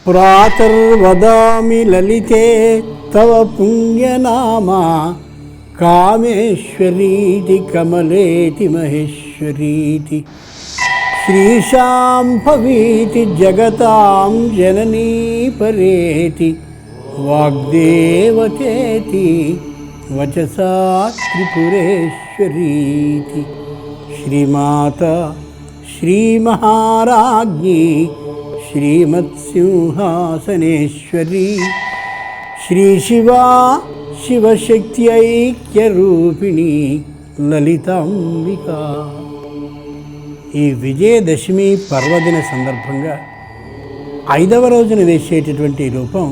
ప్రాతర్వదామి లలితే తవ పుణ్యనామా కామేశ్వరీతి కమలేతి మహేశ్వరీతి శ్రీశాంభవీతి జగతాం జననీ పరేతి వాగ్దేవతేతి వచసా త్రిపురేశ్వరీతి శ్రీమాత శ్రీమహారాజ్ఞి శ్రీమత్సింహాసనేశ్వరి శ్రీశివా శివశక్తి ఐక్యరూపిణి లలితాంబిక. ఈ విజయదశమి పర్వదిన సందర్భంగా 5వ రోజున వేసేటటువంటి రూపం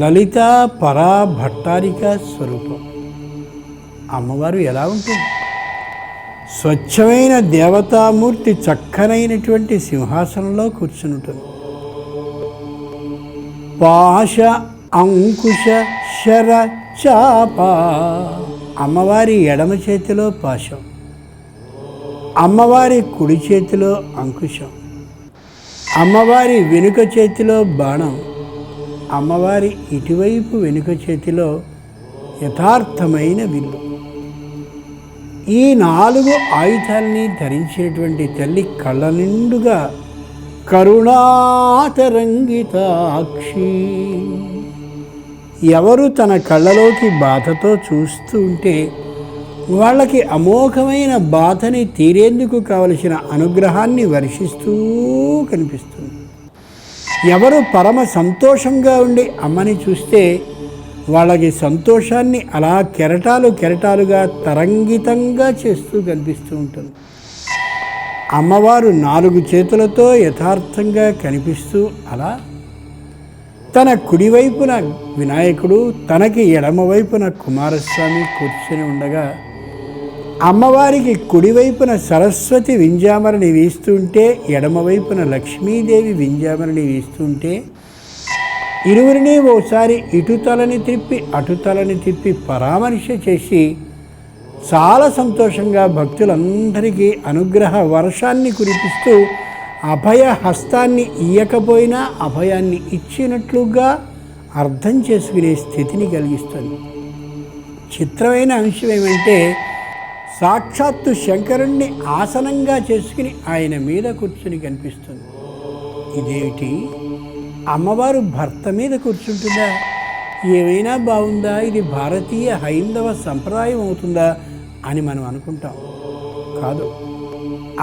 లలిత పరా భట్టారిక స్వరూపం. అమ్మవారు ఎలా ఉంటుంది? స్వచ్ఛమైన దేవతామూర్తి చక్కనైనటువంటి సింహాసనంలో కూర్చుంటుంది. పాశ అంకుశ శర చాప. అమ్మవారి ఎడమ చేతిలో పాశం, అమ్మవారి కుడి చేతిలో అంకుశం, అమ్మవారి వెనుక చేతిలో బాణం, అమ్మవారి ఇటువైపు వెనుక చేతిలో యథార్థమైన విల్లు. ఈ 4 ఆయుధాలని ధరించినటువంటి తల్లి కళ్ళ నిండుగా కరుణాతరంగితాక్షి. ఎవరు తన కళ్ళలోకి బాధతో చూస్తూ ఉంటే వాళ్ళకి అమోఘమైన బాధని తీరేందుకు కావలసిన అనుగ్రహాన్ని వర్షిస్తూ కనిపిస్తుంది. ఎవరు పరమ సంతోషంగా ఉండి అమ్మని చూస్తే వాళ్ళకి సంతోషాన్ని అలా కెరటాలుగా తరంగితంగా చేస్తూ కనిపిస్తూ ఉంటుంది. అమ్మవారు 4 చేతులతో యథార్థంగా కనిపిస్తూ అలా తన కుడివైపున వినాయకుడు, తనకి ఎడమవైపున కుమారస్వామి కూర్చొని ఉండగా అమ్మవారికి కుడివైపున సరస్వతి వింజామరని వీస్తుంటే, ఎడమవైపున లక్ష్మీదేవి వింజామరని వీస్తుంటే ఇరువురిని ఓసారి ఇటుతలని తిప్పి అటుతలని తిప్పి పరామర్శ చేసి చాలా సంతోషంగా భక్తులందరికీ అనుగ్రహ వర్షాన్ని కురిపిస్తూ అభయ హస్తాన్ని ఇయ్యకపోయినా అభయాన్ని ఇచ్చినట్లుగా అర్థం చేసుకునే స్థితిని కలిగిస్తుంది. చిత్రమైన అంశం ఏమంటే సాక్షాత్తు శంకరుణ్ణి ఆసనంగా చేసుకుని ఆయన మీద కూర్చుని కనిపిస్తుంది. ఇదేమిటి, అమ్మవారు భర్త మీద కూర్చుంటుందా? ఏమైనా బాగుందా? ఇది భారతీయ హైందవ సంప్రదాయం అవుతుందా అని మనం అనుకుంటాం. కాదు,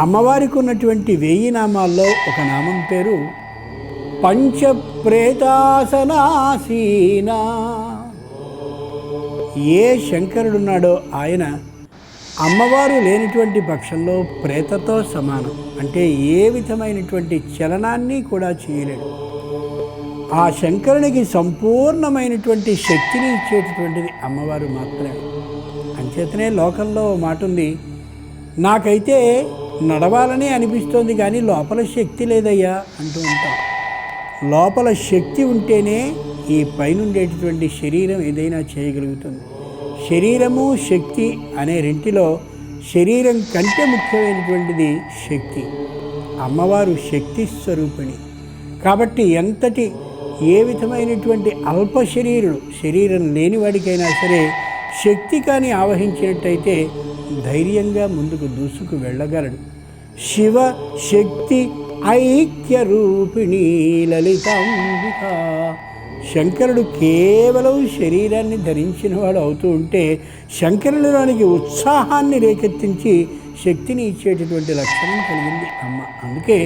అమ్మవారికి ఉన్నటువంటి 1000 నామాల్లో ఒక నామం పేరు పంచప్రేతాసనాసీనా. ఏ శంకరుడున్నాడో ఆయన అమ్మవారు లేనటువంటి పక్షంలో ప్రేతతో సమానం. అంటే ఏ విధమైనటువంటి చలనాన్ని కూడా చేయలేడు. ఆ శంకరునికి సంపూర్ణమైనటువంటి శక్తిని ఇచ్చేటటువంటిది అమ్మవారు మాత్రమే. అంచేతనే లోకంలో మాట ఉంది, నాకైతే నడవాలని అనిపిస్తోంది కానీ లోపల శక్తి లేదయ్యా అంటూ ఉంటాం. లోపల శక్తి ఉంటేనే ఈ పైనుండేటటువంటి శరీరం ఏదైనా చేయగలుగుతుంది. శరీరము శక్తి అనే రెంటిలో శరీరం కంటే ముఖ్యమైనటువంటిది శక్తి. అమ్మవారు శక్తి స్వరూపిణి కాబట్టి ఏ విధమైనటువంటి అల్ప శరీరం లేనివాడికైనా సరే శక్తి కానీ ఆవహించినట్టయితే ధైర్యంగా ముందుకు దూసుకు వెళ్ళగలడు. శివ శక్తి ఐక్య రూపిణి లలితాంబిక. శంకరుడు కేవలం శరీరాన్ని ధరించినవాడు అవుతూ ఉంటే శంకరుడిలోనికి ఉత్సాహాన్ని రేకెత్తించి శక్తిని ఇచ్చేటటువంటి లక్షణం కలిగింది అమ్మ. అందుకే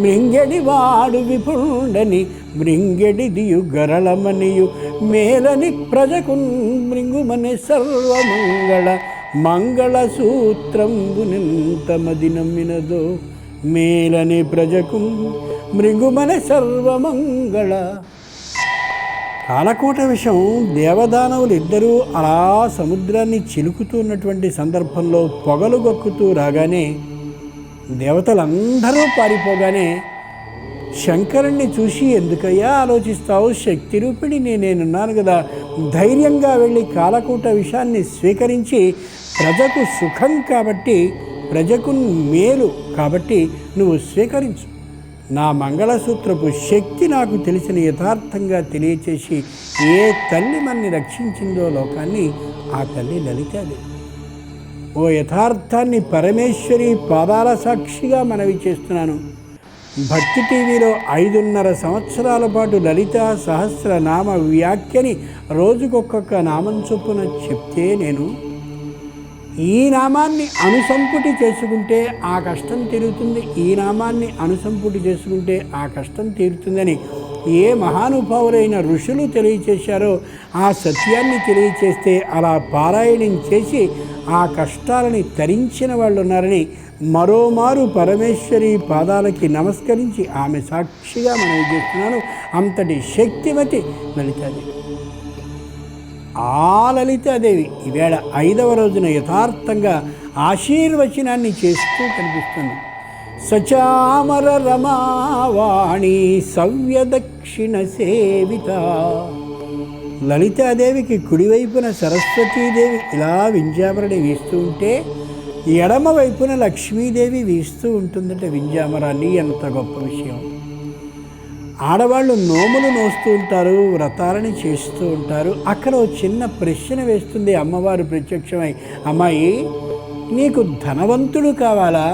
మృంగడి వాడు విపుండని మృంగడి దియు గరళమనియు మేలని ప్రజకు మృంగుమని సర్వమంగళ మంగళ సూత్రంబునింతమది నమ్మినదో మేలని ప్రజకు మృంగుమని సర్వమంగళ. కాలకూట విషయం దేవదానవులు ఇద్దరూ అలా సముద్రాన్ని చిలుకుతూ ఉన్నటువంటి సందర్భంలో పొగలు గొక్కుతూ రాగానే దేవతలందరూ పారిపోగానే శంకరుణ్ణి చూసి ఎందుకయ్యా ఆలోచిస్తావు, శక్తి రూపిణి నేనున్నాను కదా, ధైర్యంగా వెళ్ళి కాలకూట విషయాన్ని స్వీకరించి ప్రజకు సుఖం కాబట్టి ప్రజకు మేలు కాబట్టి నువ్వు స్వీకరించు, నా మంగళసూత్రపు శక్తి నాకు తెలిసిన యథార్థంగా తెలియచేసి ఏ తల్లి మనని రక్షించిందో లోకాన్ని, ఆ తల్లి లలితాదేవి. ఓ యథార్థాన్ని పరమేశ్వరి పాదాల సాక్షిగా మనవి చేస్తున్నాను. భక్తి టీవీలో 5.5 సంవత్సరాల పాటు లలితా సహస్రనామ వ్యాఖ్యని రోజుకొక్కొక్క నామం చొప్పున చెప్తే, నేను ఈ నామాన్ని అనుసంపుటి చేసుకుంటే ఆ కష్టం తీరుతుంది, ఈ నామాన్ని అనుసంపుటి చేసుకుంటే ఆ కష్టం తీరుతుందని ఏ మహానుభావులైన ఋషులు తెలియచేశారో ఆ సత్యాన్ని తెలియచేస్తే అలా పారాయణం చేసి ఆ కష్టాలని తరించిన వాళ్ళు ఉన్నారని మరోమారు పరమేశ్వరి పాదాలకి నమస్కరించి ఆమె సాక్షిగా మనవి చేస్తున్నాను. అంతటి శక్తివతి లలితాదేవి. ఆ లలితాదేవి ఈవేళ 5వ రోజున యథార్థంగా ఆశీర్వచనాన్ని చేస్తూ కనిపిస్తుంది. సచామర రమావాణి సవ్యదక్షిణ సేవిత. లలితాదేవికి కుడివైపున సరస్వతీదేవి ఇలా వింజామరని వీస్తూ ఉంటే, ఎడమ వైపున లక్ష్మీదేవి వీస్తూ ఉంటుందంటే వింజామరాన్ని. ఎంత గొప్ప విషయం! ఆడవాళ్ళు నోములు నోస్తూ ఉంటారు, వ్రతాలని చేస్తూ ఉంటారు. అక్కడ ఒక చిన్న ప్రశ్న వేస్తుంది అమ్మవారు ప్రత్యక్షమై, అమ్మాయి నీకు ధనవంతుడు కావాలా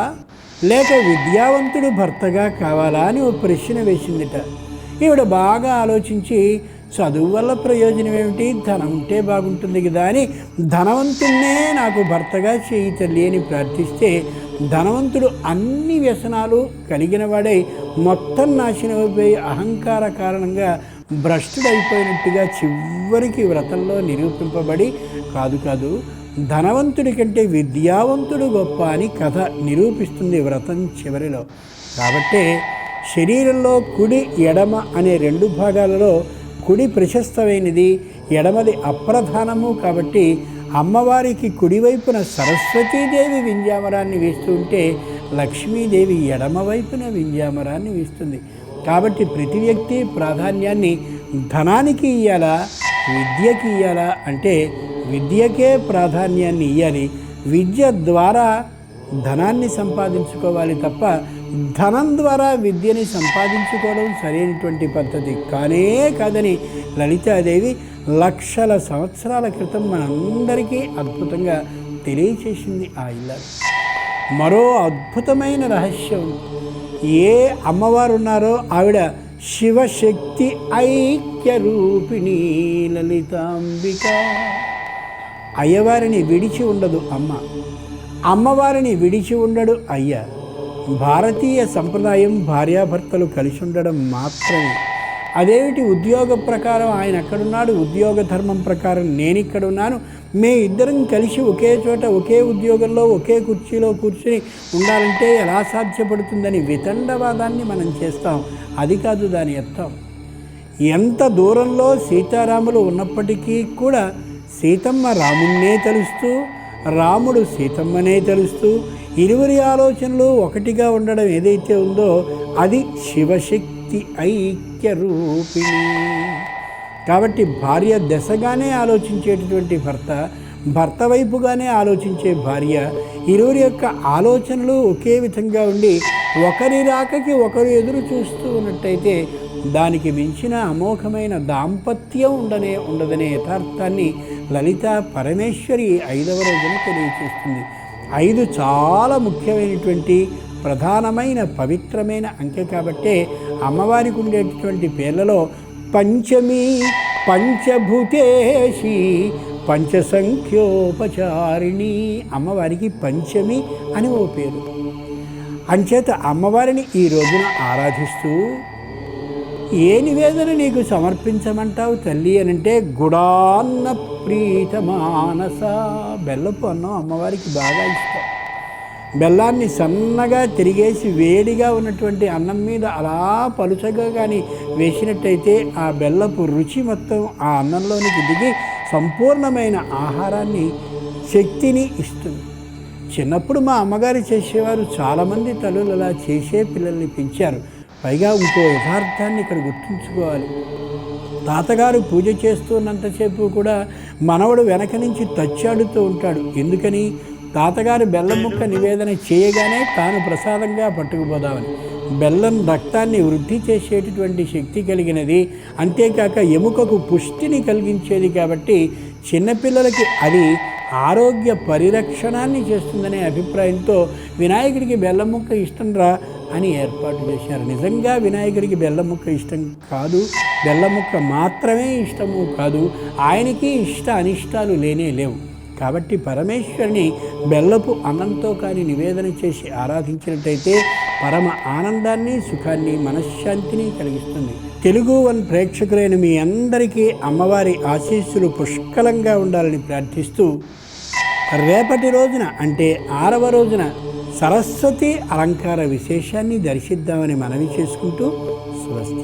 లేక విద్యావంతుడు భర్తగా కావాలా అని ఒక ప్రశ్న వేసిందిట. ఈవిడ బాగా ఆలోచించి, చదువు వల్ల ప్రయోజనం ఏమిటి, ధనం ఉంటే బాగుంటుంది కదా అని ధనవంతున్నే నాకు భర్తగా చేయి తల్లి అని ప్రార్థిస్తే, ధనవంతుడు అన్ని వ్యసనాలు కలిగిన వాడై మొత్తం నాశనమైపోయి అహంకార కారణంగా భ్రష్టుడైపోయినట్టుగా చివరికి వ్రతంలో నిరూపింపబడి, కాదు ధనవంతుడి కంటే విద్యావంతుడు గొప్ప అని కథ నిరూపిస్తుంది వ్రతం చివరిలో. కాబట్టే శరీరంలో కుడి ఎడమ అనే 2 భాగాలలో కుడి ప్రశస్తమైనది, ఎడమది అప్రధానము. కాబట్టి అమ్మవారికి కుడివైపున సరస్వతీదేవి వింజామరాన్ని వీస్తూ ఉంటే, లక్ష్మీదేవి ఎడమవైపున వింజామరాన్ని వీస్తుంది. కాబట్టి ప్రతి వ్యక్తి ప్రాధాన్యాన్ని ధనానికి ఇవ్వాలా విద్యకి ఇవ్వాలా అంటే విద్యకే ప్రాధాన్యాన్ని ఇవ్వాలి. విద్య ద్వారా ధనాన్ని సంపాదించుకోవాలి తప్ప ధనం ద్వారా విద్యని సంపాదించుకోవడం సరైనటువంటి పద్ధతి కానే కాదని లలితాదేవి లక్షల సంవత్సరాల క్రితం మనందరికీ అద్భుతంగా తెలియచేసింది ఆ ఇల్లాలు. మరో అద్భుతమైన రహస్యం, ఏ అమ్మవారు ఉన్నారో ఆవిడ శివశక్తి ఐక్య రూపిణి లలితాంబిక. అయ్యవారిని విడిచి ఉండదు అమ్మ, అమ్మవారిని విడిచి ఉండడు అయ్య. భారతీయ సంప్రదాయం భార్యాభర్తలు కలిసి ఉండడం మాత్రమే. అదేమిటి, ఉద్యోగ ప్రకారం ఆయన అక్కడున్నాడు, ఉద్యోగ ధర్మం ప్రకారం నేను ఇక్కడున్నాను, మే ఇద్దరం కలిసి ఒకే చోట ఒకే ఉద్యోగంలో ఒకే కుర్చీలో కూర్చుని ఉండాలంటే ఎలా సాధ్యపడుతుందని వితండవాదాన్ని మనం చేస్తాం. అది కాదు దాని అర్థం. ఎంత దూరంలో సీతారాములు ఉన్నప్పటికీ కూడా సీతమ్మ రామున్నే తలుస్తూ, రాముడు సీతమ్మనే తలుస్తూ ఇరువురి ఆలోచనలు ఒకటిగా ఉండడం ఏదైతే ఉందో అది శివశక్తి ఐక్య రూపిణి. కాబట్టి భార్య దశగానే ఆలోచించేటటువంటి భర్త, భర్త వైపుగానే ఆలోచించే భార్య, ఇరువురి యొక్క ఆలోచనలు ఒకే విధంగా ఉండి ఒకరి రాకకి ఒకరు ఎదురు చూస్తూ ఉన్నట్టయితే దానికి మించిన అమోఘమైన దాంపత్యం ఉండదనే యథార్థాన్ని లలిత పరమేశ్వరి 5వ రోజున తెలియచేస్తుంది. 5 చాలా ముఖ్యమైనటువంటి ప్రధానమైన పవిత్రమైన అంకె కాబట్టే అమ్మవారికి ఉండేటటువంటి పేర్లలో పంచమి, పంచభూతేషి, పంచసంఖ్యోపచారిణి. అమ్మవారికి పంచమి అని ఓ పేరు. అంచేత అమ్మవారిని ఈ రోజున ఆరాధిస్తూ, ఏ నివేదన నీకు సమర్పించమంటావు తల్లి అని అంటే, గుడాన్న ప్రీత మానస. బెల్లపు అన్నం అమ్మవారికి బాగా ఇష్టం. బెల్లాన్ని సన్నగా తిరిగేసి వేడిగా ఉన్నటువంటి అన్నం మీద అలా పలుచగా కానీ వేసినట్టయితే ఆ బెల్లపు రుచి మొత్తం ఆ అన్నంలోనికి దిగి సంపూర్ణమైన ఆహారాన్ని, శక్తిని ఇస్తుంది. చిన్నప్పుడు మా అమ్మగారు చేసేవారు. చాలామంది తల్లులు అలా చేసే పిల్లల్ని పెంచారు. పైగా ఇంకో యథార్థాన్ని ఇక్కడ గుర్తుంచుకోవాలి. తాతగారు పూజ చేస్తున్నంతసేపు కూడా మనవడు వెనక నుంచి తచ్చాడుతూ ఉంటాడు. ఎందుకని? తాతగారు బెల్లం ముక్క నివేదన చేయగానే తాను ప్రసాదంగా పట్టుకుపోదామని. బెల్లం రక్తాన్ని వృద్ధి చేసేటటువంటి శక్తి కలిగినది, అంతేకాక ఎముకకు పుష్టిని కలిగించేది. కాబట్టి చిన్నపిల్లలకి అది ఆరోగ్య పరిరక్షణాన్ని చేస్తుందనే అభిప్రాయంతో వినాయకుడికి బెల్లం ముక్క ఇష్టం రా అని ఏర్పాటు చేశారు. నిజంగా వినాయకుడికి బెల్లం ముక్క ఇష్టం కాదు, బెల్లం ముక్క మాత్రమే ఇష్టము కాదు, ఆయనకి ఇష్ట అనిష్టాలు లేనే లేవు. కాబట్టి పరమేశ్వరుని బెల్లపు అన్నంతో కానీ నివేదన చేసి ఆరాధించినట్టయితే పరమ ఆనందాన్ని, సుఖాన్ని, మనశ్శాంతిని కలిగిస్తుంది. తెలుగు వన్ ప్రేక్షకులైన మీ అందరికీ అమ్మవారి ఆశీస్సులు పుష్కలంగా ఉండాలని ప్రార్థిస్తూ, రేపటి రోజున అంటే 6వ రోజున సరస్వతి అలంకార విశేషాన్ని దర్శిద్దామని మనవి చేసుకుంటూ స్వస్తి.